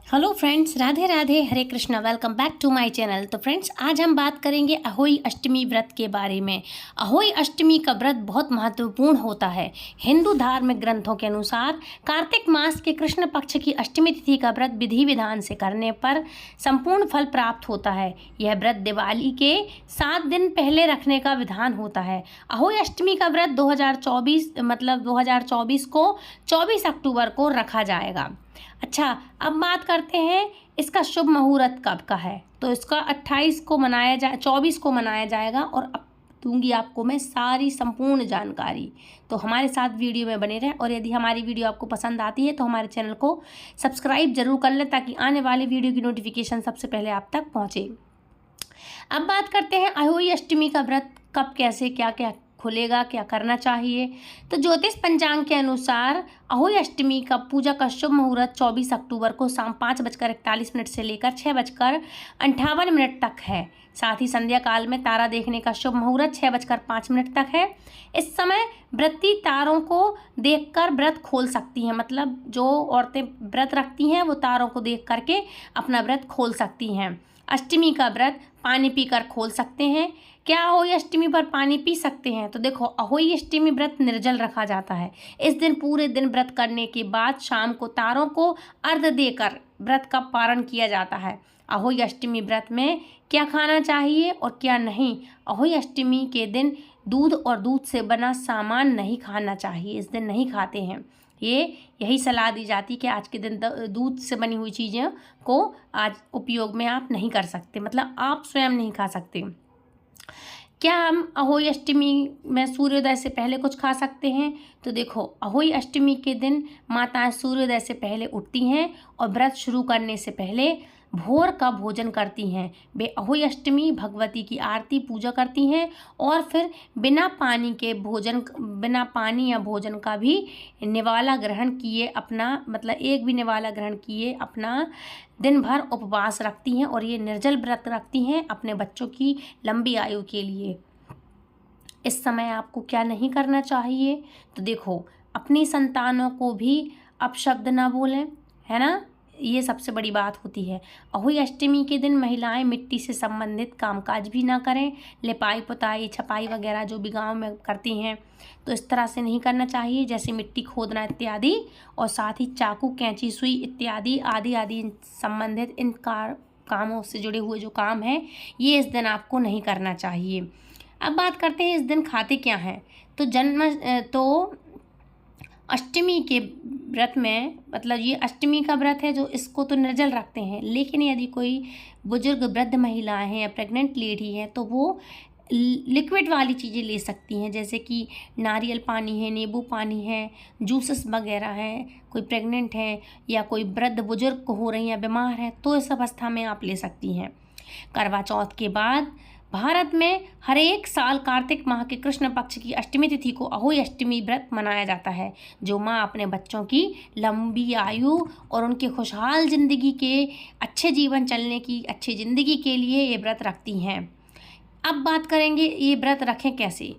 Hello friends, Radhe Radhe, Hare Krishna. Welcome back to my channel. तो friends, आज हम बात करेंगे अहोई अष्टमी व्रत के बारे में। अहोई अष्टमी का व्रत बहुत महत्वपूर्ण होता है। हिंदू धार्मिक ग्रंथों के अनुसार कार्तिक मास के कृष्ण पक्ष की अष्टमी तिथि का व्रत विधि विधान से करने पर संपूर्ण फल प्राप्त होता है। यह व्रत दिवाली के 7 दिन पहले रखने का विधान होता है। अहोई अष्टमी का व्रत 2024 को 24 अक्टूबर को रखा जाएगा। अच्छा, अब बात करते हैं इसका शुभ मुहूर्त कब का है। तो इसका 24 को मनाया जाएगा। और अब दूंगी आपको मैं सारी संपूर्ण जानकारी, तो हमारे साथ वीडियो में बने रहें। और यदि हमारी वीडियो आपको पसंद आती है तो हमारे चैनल को सब्सक्राइब जरूर कर लें, ताकि आने वाले वीडियो की नोटिफिकेशन सबसे पहले आप तक पहुँचे। अब बात करते हैं अहोई अष्टमी का व्रत कब, कैसे, क्या क्या खुलेगा, क्या करना चाहिए। तो ज्योतिष पंचांग के अनुसार अहोई अष्टमी का पूजा का शुभ मुहूर्त 24 अक्टूबर को शाम 5:41 से लेकर 6:58 तक है। साथ ही संध्या काल में तारा देखने का शुभ मुहूर्त 6:05 तक है। इस समय व्रती तारों को देखकर व्रत खोल सकती हैं। मतलब जो औरतें व्रत रखती हैं वो तारों को देख करके अपना व्रत खोल सकती हैं। अष्टमी का व्रत पानी पीकर खोल सकते हैं। क्या अहोई अष्टमी पर पानी पी सकते हैं? तो देखो, अहोई अष्टमी व्रत निर्जल रखा जाता है। इस दिन पूरे दिन व्रत करने के बाद शाम को तारों को अर्घ्य देकर व्रत का पारण किया जाता है। अहोई अष्टमी व्रत में क्या खाना चाहिए और क्या नहीं। अहोई अष्टमी के दिन दूध और दूध से बना सामान नहीं खाना चाहिए। इस दिन नहीं खाते हैं। यही सलाह दी जाती कि आज के दिन दूध से बनी हुई चीज़ों को आज उपयोग में आप नहीं कर सकते, मतलब आप स्वयं नहीं खा सकते। क्या हम अहोई अष्टमी में सूर्योदय से पहले कुछ खा सकते हैं? तो देखो, अहोई अष्टमी के दिन माताएं सूर्योदय से पहले उठती हैं और व्रत शुरू करने से पहले भोर का भोजन करती हैं। वे अहोई अष्टमी भगवती की आरती पूजा करती हैं और फिर बिना पानी या भोजन का भी निवाला ग्रहण किए एक भी निवाला ग्रहण किए अपना दिन भर उपवास रखती हैं। और ये निर्जल व्रत रखती हैं अपने बच्चों की लंबी आयु के लिए। इस समय आपको क्या नहीं करना चाहिए? तो देखो, अपनी संतानों को भी अपशब्द ना बोलें, है ना, ये सबसे बड़ी बात होती है। अहोई अष्टमी के दिन महिलाएं मिट्टी से संबंधित कामकाज भी ना करें। लिपाई पुताई छपाई वगैरह जो भी गांव में करती हैं, तो इस तरह से नहीं करना चाहिए, जैसे मिट्टी खोदना इत्यादि। और साथ ही चाकू, कैंची, सुई इत्यादि आदि संबंधित इन कामों से जुड़े हुए जो काम हैं, ये इस दिन आपको नहीं करना चाहिए। अब बात करते हैं इस दिन खाते क्या हैं। तो अष्टमी के व्रत में, मतलब ये अष्टमी का व्रत है जो इसको तो निर्जल रखते हैं, लेकिन यदि कोई बुजुर्ग वृद्ध महिलाएं हैं या प्रेग्नेंट लेडी है तो वो लिक्विड वाली चीज़ें ले सकती हैं, जैसे कि नारियल पानी है, नींबू पानी है, जूसेस वगैरह है। कोई प्रेग्नेंट है या कोई वृद्ध बुजुर्ग हो रही है, बीमार है, तो इस अवस्था में आप ले सकती हैं। करवा चौथ के बाद भारत में हर एक साल कार्तिक माह के कृष्ण पक्ष की अष्टमी तिथि को अहोई अष्टमी व्रत मनाया जाता है, जो माँ अपने बच्चों की लंबी आयु और उनके खुशहाल जिंदगी के अच्छे जीवन चलने की अच्छी जिंदगी के लिए ये व्रत रखती हैं। अब बात करेंगे ये व्रत रखें कैसे।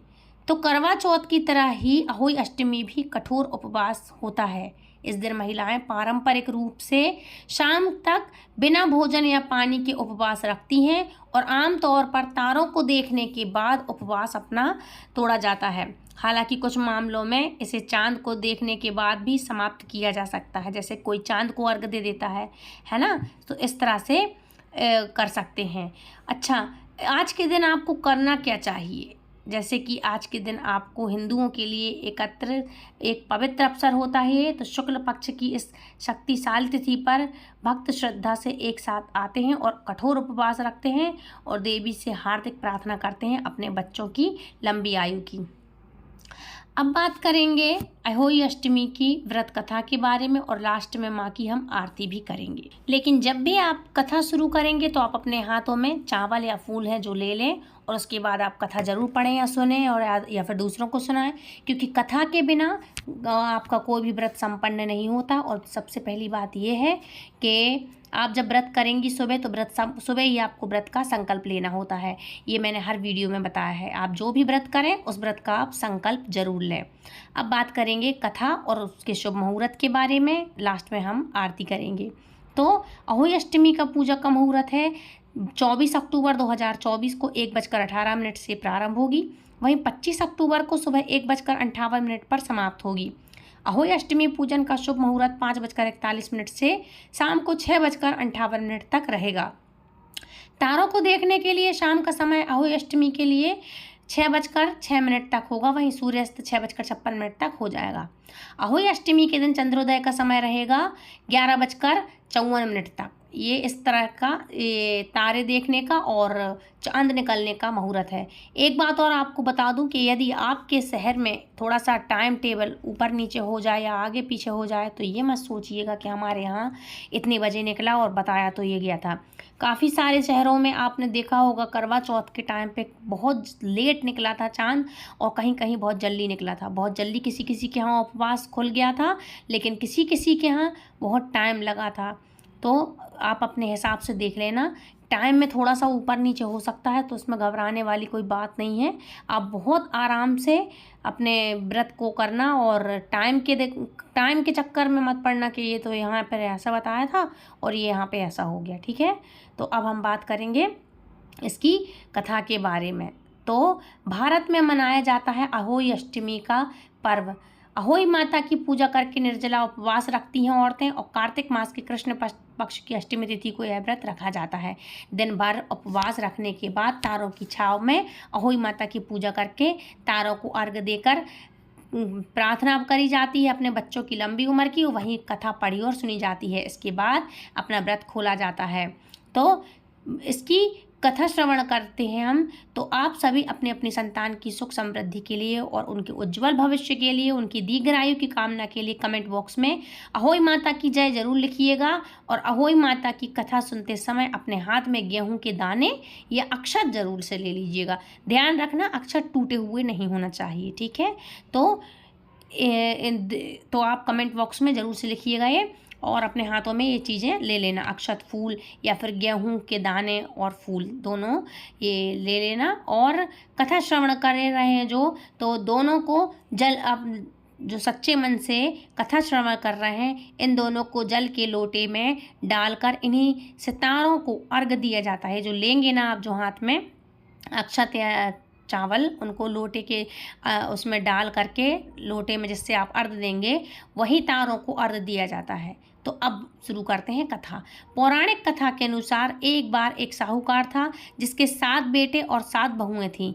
तो करवा चौथ की तरह ही अहोई अष्टमी भी कठोर उपवास होता है। इस दिन महिलाएं पारंपरिक रूप से शाम तक बिना भोजन या पानी के उपवास रखती हैं और आमतौर पर तारों को देखने के बाद उपवास अपना तोड़ा जाता है। हालांकि कुछ मामलों में इसे चांद को देखने के बाद भी समाप्त किया जा सकता है, जैसे कोई चांद को अर्घ दे देता है ना, तो इस तरह से कर सकते हैं। अच्छा, आज के दिन आपको करना क्या चाहिए? जैसे कि आज के दिन आपको हिंदुओं के लिए एक पवित्र अवसर होता है। तो शुक्ल पक्ष की इस शक्तिशाली तिथि पर भक्त श्रद्धा से एक साथ आते हैं और कठोर उपवास रखते हैं और देवी से हार्दिक प्रार्थना करते हैं अपने बच्चों की लंबी आयु की। अब बात करेंगे अहोई अष्टमी की व्रत कथा के बारे में और लास्ट में माँ की हम आरती भी करेंगे। लेकिन जब भी आप कथा शुरू करेंगे तो आप अपने हाथों में चावल या फूल है जो ले लें और उसके बाद आप कथा जरूर पढ़ें या सुनें और या फिर दूसरों को सुनाएं, क्योंकि कथा के बिना आपका कोई भी व्रत संपन्न नहीं होता। और सबसे पहली बात यह है कि आप जब व्रत करेंगी सुबह, तो सुबह ही आपको व्रत का संकल्प लेना होता है। ये मैंने हर वीडियो में बताया है। आप जो भी व्रत करें उस व्रत का आप संकल्प जरूर लें। अब बात करेंगे कथा और उसके शुभ मुहूर्त के बारे में, लास्ट में हम आरती करेंगे। तो अहोई अष्टमी का पूजा का मुहूर्त है 24 अक्टूबर 2024 को 1:18 से प्रारंभ होगी। वहीं 25 अक्टूबर को सुबह 1:58 पर समाप्त होगी। अहोई अष्टमी पूजन का शुभ मुहूर्त 5:41 से शाम को 6:58 तक रहेगा। तारों को देखने के लिए शाम का समय अहोई अष्टमी के लिए 6:06 तक होगा। वहीं सूर्यास्त 6:56 तक हो जाएगा। अहोई अष्टमी के दिन चंद्रोदय का समय रहेगा 11:54 तक। ये इस तरह का ये तारे देखने का और चांद निकलने का मुहूर्त है। एक बात और आपको बता दूं कि यदि आपके शहर में थोड़ा सा टाइम टेबल ऊपर नीचे हो जाए या आगे पीछे हो जाए तो ये मत सोचिएगा कि हमारे यहाँ इतने बजे निकला और बताया तो ये गया था। काफ़ी सारे शहरों में आपने देखा होगा करवा चौथ के टाइम पे बहुत लेट निकला था चांद और कहीं कहीं बहुत जल्दी निकला था। बहुत जल्दी किसी किसी के यहाँ उपवास खुल गया था, लेकिन किसी किसी के यहाँ बहुत टाइम लगा था। तो आप अपने हिसाब से देख लेना। टाइम में थोड़ा सा ऊपर नीचे हो सकता है तो उसमें घबराने वाली कोई बात नहीं है। आप बहुत आराम से अपने व्रत को करना और टाइम के चक्कर में मत पड़ना कि ये तो यहाँ पर ऐसा बताया था और ये यहाँ पे ऐसा हो गया। ठीक है, तो अब हम बात करेंगे इसकी कथा के बारे में। तो भारत में मनाया जाता है अहोई अष्टमी का पर्व। अहोई माता की पूजा करके निर्जला उपवास रखती हैं औरतें और कार्तिक मास के कृष्ण पक्ष की अष्टमी तिथि को यह व्रत रखा जाता है। दिन भर उपवास रखने के बाद तारों की छाव में अहोई माता की पूजा करके तारों को अर्घ्य देकर प्रार्थना करी जाती है अपने बच्चों की लंबी उम्र की। वहीं कथा पढ़ी और सुनी जाती है। इसके बाद अपना व्रत खोला जाता है। तो इसकी कथा श्रवण करते हैं हम। तो आप सभी अपने अपनी संतान की सुख समृद्धि के लिए और उनके उज्जवल भविष्य के लिए, उनकी दीर्घायु की कामना के लिए कमेंट बॉक्स में अहोई माता की जय जरूर लिखिएगा। और अहोई माता की कथा सुनते समय अपने हाथ में गेहूं के दाने या अक्षत जरूर से ले लीजिएगा। ध्यान रखना अक्षत टूटे हुए नहीं होना चाहिए। ठीक है, तो आप कमेंट बॉक्स में ज़रूर से लिखिएगा ये, और अपने हाथों में ये चीज़ें ले लेना। अक्षत फूल या फिर गेहूं के दाने और फूल दोनों ये ले लेना। और कथा श्रवण कर रहे हैं तो दोनों को अब जो सच्चे मन से कथा श्रवण कर रहे हैं इन दोनों को जल के लोटे में डालकर इन्हीं सितारों को अर्घ्य दिया जाता है। जो लेंगे ना आप जो हाथ में अक्षत या चावल, उनको लोटे के उसमें डाल करके लोटे में जिससे आप अर्घ्य देंगे वही तारों को अर्घ्य दिया जाता है। तो अब शुरू करते हैं कथा। पौराणिक कथा के अनुसार एक बार एक साहूकार था जिसके 7 बेटे और 7 बहुएं थीं।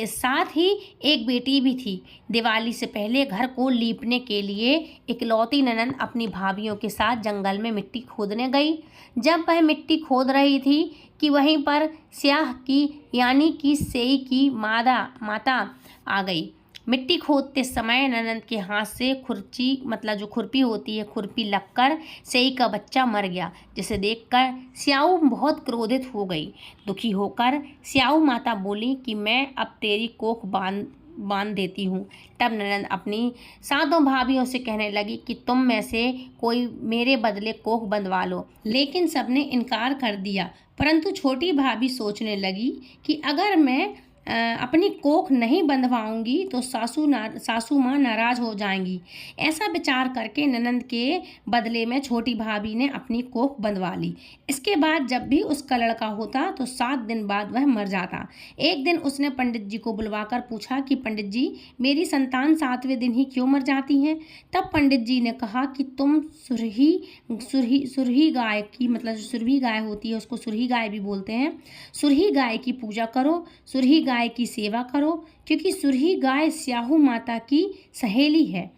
साथ ही एक बेटी भी थी। दिवाली से पहले घर को लीपने के लिए इकलौती ननद अपनी भाभियों के साथ जंगल में मिट्टी खोदने गई। जब वह मिट्टी खोद रही थी कि वहीं पर स्याह की यानी कि सेई की माता आ गई। मिट्टी खोदते समय ननद के हाथ से जो खुरपी होती है, खुरपी लगकर सेई का बच्चा मर गया, जिसे देखकर स्याऊ बहुत क्रोधित हो गई। दुखी होकर स्याऊ माता बोली कि मैं अब तेरी कोख बांध देती हूँ। तब ननद अपनी 7 भाभियों से कहने लगी कि तुम में से कोई मेरे बदले कोख बंधवा लो, लेकिन सबने इनकार कर दिया। परंतु छोटी भाभी सोचने लगी कि अगर मैं अपनी कोख नहीं बंधवाऊंगी तो सासू माँ नाराज हो जाएंगी। ऐसा विचार करके ननद के बदले में छोटी भाभी ने अपनी कोख बंधवा ली। इसके बाद जब भी उसका लड़का होता तो 7 दिन बाद वह मर जाता। एक दिन उसने पंडित जी को बुलवाकर पूछा कि पंडित जी, मेरी संतान 7वें दिन ही क्यों मर जाती हैं? तब पंडित जी ने कहा कि तुम सुरही गाय की, मतलब जो सुरही गाय होती है उसको सुरही गाय भी बोलते हैं, सुरही गाय की पूजा करो, सुरही गाय की सेवा करो, क्योंकि सुरही गाय स्याहू माता की सहेली है।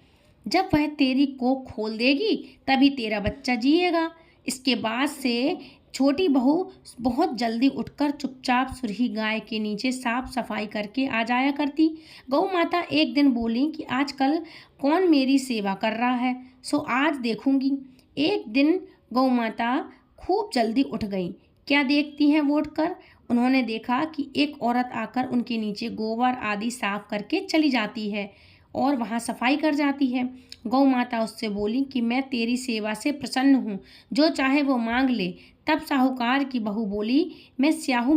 जब वह तेरी कोख खोल देगी तभी तेरा बच्चा जिएगा। इसके बाद से छोटी बहू बहुत जल्दी उठकर चुपचाप सुरही गाय के नीचे साफ सफाई करके आ जाया करती। गौ माता एक दिन बोली कि आजकल कौन मेरी सेवा कर रहा है, सो आज देखूंगी। एक दिन गौ माता खूब जल्दी उठ गई। क्या देखती हैं वो उठकर? उन्होंने देखा कि एक औरत आकर उनके नीचे गोबर आदि साफ करके चली जाती है और वहाँ सफाई कर जाती है। गौ माता उससे बोली कि मैं तेरी सेवा से प्रसन्न हूँ, जो चाहे वो मांग ले। तब साहूकार की बहू बोली, मैं स्याहू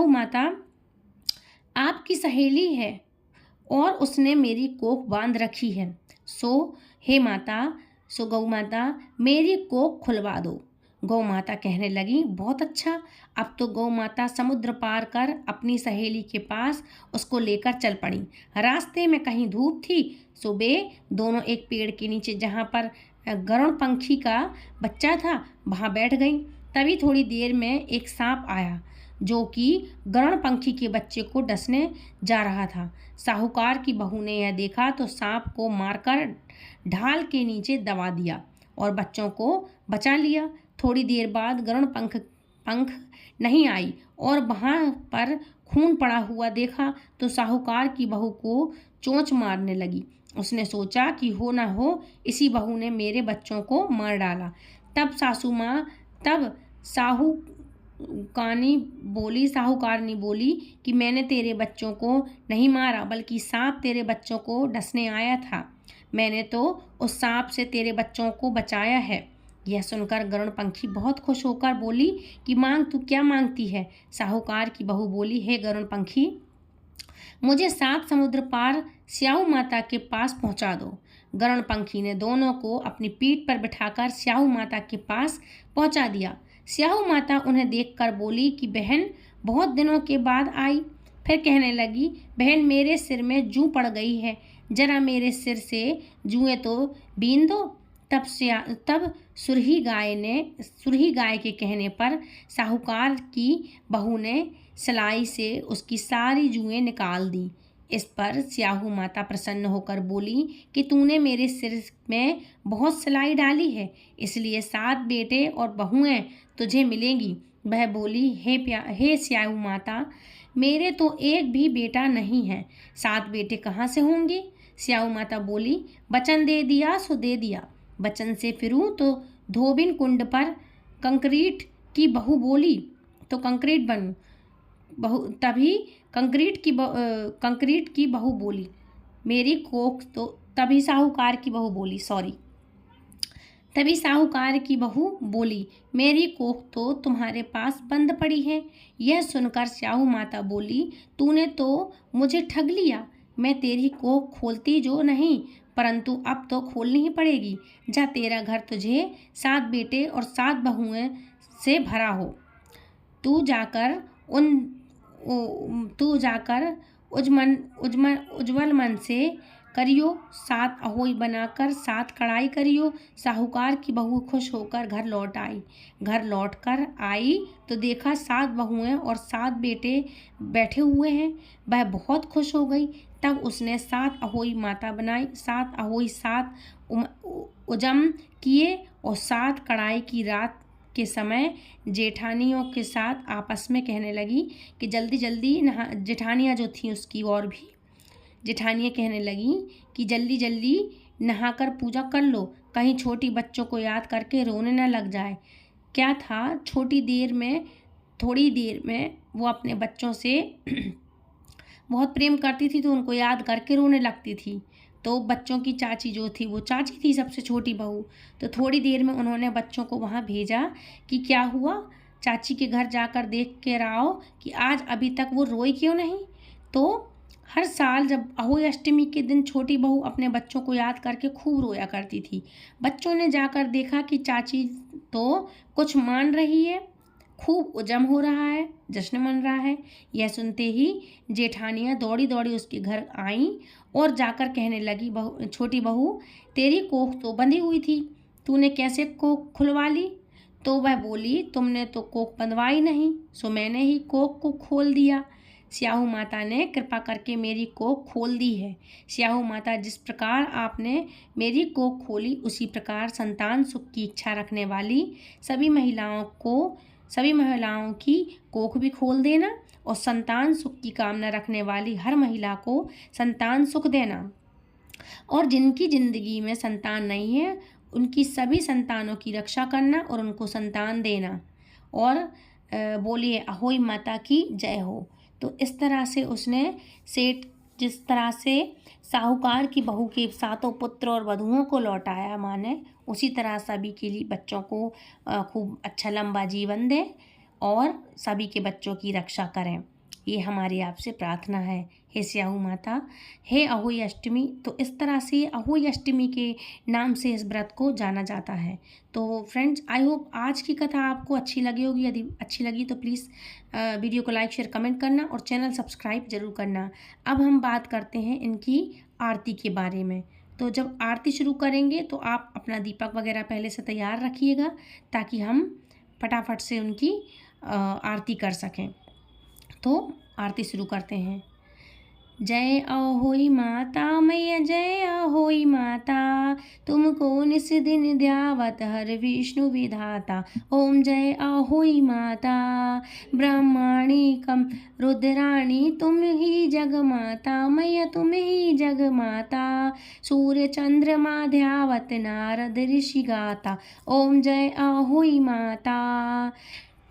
माता आपकी सहेली है और उसने मेरी कोख बांध रखी है। सो हे माता, सो गौ माता मेरी कोख खुलवा दो। गौ माता कहने लगी, बहुत अच्छा। अब तो गौ माता समुद्र पार कर अपनी सहेली के पास उसको लेकर चल पड़ी। रास्ते में कहीं धूप थी, सो वे दोनों एक पेड़ के नीचे जहाँ पर गरुड़ पंखी का बच्चा था वहाँ बैठ गई। तभी थोड़ी देर में एक सांप आया जो कि गरुड़ पंखी के बच्चे को डसने जा रहा था। साहूकार की बहू ने यह देखा तो सांप को मारकर ढाल के नीचे दबा दिया और बच्चों को बचा लिया। थोड़ी देर बाद गरुड़ पंख नहीं आई और वहाँ पर खून पड़ा हुआ देखा तो साहूकार की बहू को चोंच मारने लगी। उसने सोचा कि हो ना हो इसी बहू ने मेरे बच्चों को मार डाला। तब साहूकारनी बोली कि मैंने तेरे बच्चों को नहीं मारा, बल्कि सांप तेरे बच्चों को डसने आया था। मैंने तो उस सांप से तेरे बच्चों को बचाया है। यह सुनकर गरुड़ पंखी बहुत खुश होकर बोली कि मांग, तू क्या मांगती है? साहूकार की बहू बोली, हे गरुड़ पंखी, मुझे 7 समुद्र पार स्याहू माता के पास पहुंचा दो। गरुड़ पंखी ने दोनों को अपनी पीठ पर बिठाकर स्याहू माता के पास पहुंचा दिया। स्याहू माता उन्हें देखकर बोली कि बहन बहुत दिनों के बाद आई। फिर कहने लगी, बहन मेरे सिर में जूं पड़ गई है, जरा मेरे सिर से जुएं तो बीन दो। तब सुरही गाय के कहने पर साहूकार की बहू ने सिलाई से उसकी सारी जुएं निकाल दी। इस पर स्याहू माता प्रसन्न होकर बोली कि तूने मेरे सिर में बहुत सिलाई डाली है, इसलिए 7 बेटे और बहुएं तुझे मिलेंगी। वह बोली, हे स्याहू माता, मेरे तो एक भी बेटा नहीं है, 7 बेटे कहाँ से होंगे? स्याहू माता बोली, वचन दे दिया सो दे दिया। वचन से फिरूं तो धोबिन कुंड पर कंक्रीट की बहू बोली तो कंक्रीट बनूं। तभी कंक्रीट की बहू बोली मेरी कोख तो तभी साहूकार की बहू बोली मेरी कोख तो तुम्हारे पास बंद पड़ी है। यह सुनकर स्याहू माता बोली, तूने तो मुझे ठग लिया। मैं तेरी कोख खोलती जो नहीं, परंतु अब तो खोलनी ही पड़ेगी। जा, तेरा घर तुझे 7 बेटे और 7 बहुएं से भरा हो। तू जाकर उज्जवल मन से करियो, 7 अहोई बनाकर 7 कढ़ाई करियो। साहूकार की बहू खुश होकर घर लौट आई। घर लौट कर आई तो देखा 7 बहुएं और 7 बेटे बैठे हुए हैं। वह बहुत खुश हो गई। तब उसने 7 अहोई माता बनाई। 7 अहोई 7 उजम किए और 7 कढ़ाई की रात के समय जेठानियों के साथ आपस में कहने लगी कि जल्दी जल्दी नहा। जेठानियाँ जो थीं उसकी और भी जेठानियाँ कहने लगी कि जल्दी जल्दी नहाकर पूजा कर लो, कहीं छोटी बच्चों को याद करके रोने न लग जाए। क्या था, थोड़ी देर में वो अपने बच्चों से बहुत प्रेम करती थी तो उनको याद करके रोने लगती थी। तो बच्चों की चाची जो थी, वो चाची थी सबसे छोटी बहू, तो थोड़ी देर में उन्होंने बच्चों को वहाँ भेजा कि क्या हुआ, चाची के घर जाकर देख के आओ कि आज अभी तक वो रोई क्यों नहीं। तो हर साल जब अहोई अष्टमी के दिन छोटी बहू अपने बच्चों को याद करके खूब रोया करती थी। बच्चों ने जाकर देखा कि चाची तो कुछ मान रही है, खूब उजम हो रहा है, जश्न मन रहा है। यह सुनते ही जेठानियाँ दौड़ी दौड़ी उसके घर आईं और जाकर कहने लगी, छोटी बहू, तेरी कोख तो बंधी हुई थी, तूने कैसे कोख खुलवा ली? तो वह बोली, तुमने तो कोख बंधवाई नहीं, सो मैंने ही कोख को खोल दिया। स्याहू माता ने कृपा करके मेरी कोख खोल दी है। स्याहू माता, जिस प्रकार आपने मेरी कोख खोली, उसी प्रकार संतान सुख की इच्छा रखने वाली सभी महिलाओं की कोख भी खोल देना और संतान सुख की कामना रखने वाली हर महिला को संतान सुख देना। और जिनकी जिंदगी में संतान नहीं है, उनकी सभी संतानों की रक्षा करना और उनको संतान देना। और बोलिए अहोई माता की जय हो। तो इस तरह से उसने जिस तरह से साहूकार की बहू के 7 पुत्र और वधुओं को लौटाया माँ ने, उसी तरह सभी के लिए बच्चों को खूब अच्छा लंबा जीवन दें और सभी के बच्चों की रक्षा करें। ये हमारी आपसे प्रार्थना है हे स्याहू माता, हे अहोई अष्टमी। तो इस तरह से अहोई अष्टमी के नाम से इस व्रत को जाना जाता है। तो फ्रेंड्स, आई होप आज की कथा आपको अच्छी लगी होगी। यदि अच्छी लगी तो प्लीज़ वीडियो को लाइक शेयर कमेंट करना और चैनल सब्सक्राइब जरूर करना। अब हम बात करते हैं इनकी आरती के बारे में। तो जब आरती शुरू करेंगे तो आप अपना दीपक वगैरह पहले से तैयार रखिएगा ताकि हम फटाफट से उनकी आरती कर सकें। तो आरती शुरू करते हैं। जय अहोई माता मैया, जय अहोई माता, तुमको निस दिन ध्यावत हर विष्णु विधाता। ओम जय अहोई माता, ब्रह्माणी कम रुद्राणी तुम ही जग माता, मैया तुम ही जग माता। सूर्य चंद्रमा ध्यावत नारद ऋषि गाता। ओम जय अहोई माता,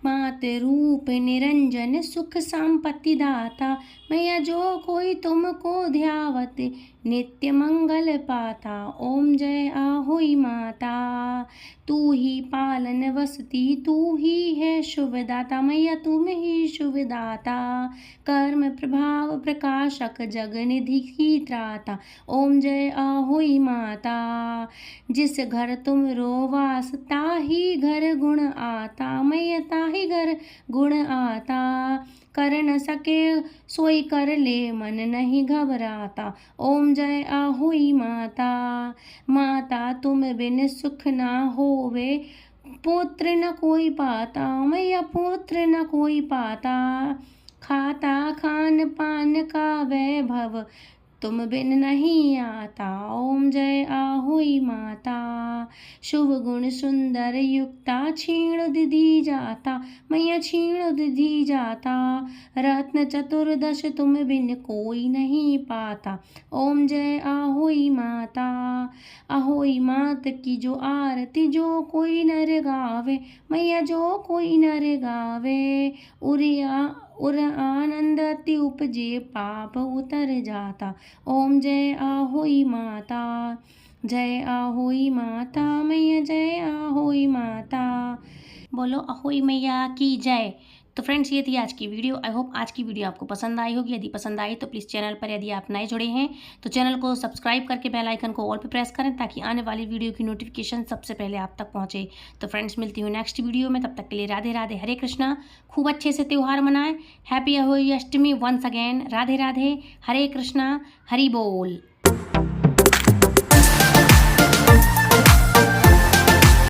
मात रूप निरंजन सुख संपत्ति दाता, मैया जो कोई तुमको ध्यावत नित्य मंगल पाता। ओम जय अहोई माता, तू ही पालन वसती, तू ही है शुभदाता, मैया तुम ही शुभदाता। कर्म प्रभाव प्रकाशक जग निधि की त्राता। ओम जय अहोई माता, जिस घर तुम रोवास ताही घर गुण आता, मैया ताही घर गुण आता। कर न सके सोई कर ले मन नहीं घबराता। ओम जय अहोई माता, माता तुम बिन सुख ना होवे, पुत्र न कोई पाता, मैया पुत्र न कोई पाता। खाता खान पान का वैभव तुम बिन नहीं आता। ओम जय अहोई माता, शुभ गुण सुंदर युक्ता, क्षीण दिधि जाता, मैया क्षीण दिधि जाता। रत्न चतुर्दश तुम बिन कोई नहीं पाता। ओम जय अहोई माता, अहोई मात की जो आरती जो कोई नर गावे, मैया जो कोई नर गावे। उर आनंद अति उपजे पाप उतर जाता। ओम जय अहोई माता, जय अहोई माता मैया, जय अहोई माता। बोलो अहोई मैया की जय। तो फ्रेंड्स, ये थी आज की वीडियो। आई होप आज की वीडियो आपको पसंद आई होगी। यदि पसंद आई तो प्लीज़ चैनल पर, यदि आप नए जुड़े हैं तो चैनल को सब्सक्राइब करके बेल आइकन को ऑल पे प्रेस करें ताकि आने वाली वीडियो की नोटिफिकेशन सबसे पहले आप तक पहुंचे। तो फ्रेंड्स, मिलती हूँ नेक्स्ट वीडियो में। तब तक के लिए राधे राधे, हरे कृष्णा। खूब अच्छे से त्यौहार मनाएं। Happy Ahoi Ashtami once again. Radhe Radhe, Hare Krishna, Hari बोल।